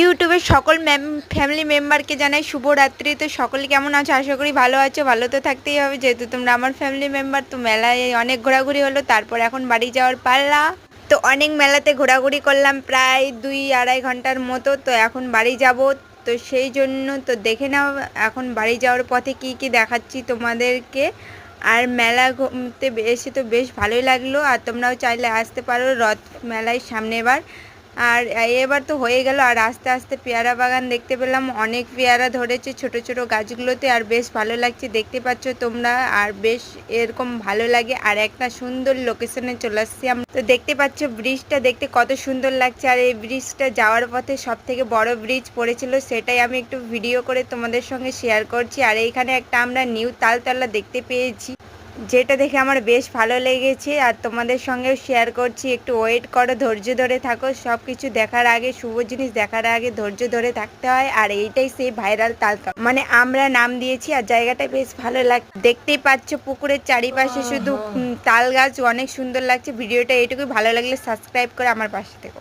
ইউটিউবের সকল ফ্যামিলি মেম্বারকে জানাই শুভরাত্রি। তো সকলে কেমন আছো? আশা করি ভালো আছো। ভালো তো থাকতেই হবে, যেহেতু তোমরা আমার ফ্যামিলি মেম্বার। তো মেলায় অনেক ঘোরাঘুরি হলো, তারপর এখন বাড়ি যাওয়ার পাল্লা। তো অনেক মেলাতে ঘোরাঘুরি করলাম, প্রায় 2-2.5 ঘন্টার মতো। তো এখন বাড়ি যাব, তো সেই জন্য তো দেখে নাও এখন বাড়ি যাওয়ার পথে কি কি দেখাচ্ছি তোমাদেরকে। আর মেলা ঘুরতে এসে তো বেশ ভালোই লাগলো, আর তোমরাও চাইলে আসতে পারো রথ মেলায় সামনে বার। আর এবার তো হয়ে গেল, আর আস্তে আস্তে পেয়ারা বাগান দেখতে পেলাম, অনেক পেয়ারা ধরেছে ছোট ছোট গাছগুলোতে, আর বেশ ভালো লাগছে দেখতে পাচ্ছ তোমরা। আর বেশ এরকম ভালো লাগে। আর একটা সুন্দর লোকেশনে চলে আসছি আমরা। তো দেখতে পাচ্ছ ব্রিজটা দেখতে কত সুন্দর লাগছে, আর এই ব্রিজটা যাওয়ার পথে সব থেকে বড় ব্রিজ পড়েছিল, সেটাই আমি একটু ভিডিও করে তোমাদের সঙ্গে শেয়ার করছি। আর এইখানে একটা আমরা নিউ তালতলা দেখতে পেয়েছি, যেটা দেখে আমার বেশ ভালো লেগেছে, আর তোমাদের সঙ্গেও শেয়ার করছি। একটু ওয়েট করো, ধৈর্য ধরে থাকো। সব কিছু দেখার আগে, শুভ জিনিস দেখার আগে ধৈর্য ধরে থাকতে হয়। আর এইটাই সেই ভাইরাল তালকা, মানে আমরা নাম দিয়েছি। আর জায়গাটা বেশ ভালো দেখতেই পাচ্ছ পুকুরের চারিপাশে শুধু তাল গাছ, অনেক সুন্দর লাগছে। ভিডিওটা এইটুকুই, ভালো লাগলে সাবস্ক্রাইব করে আমার পাশে থেকো।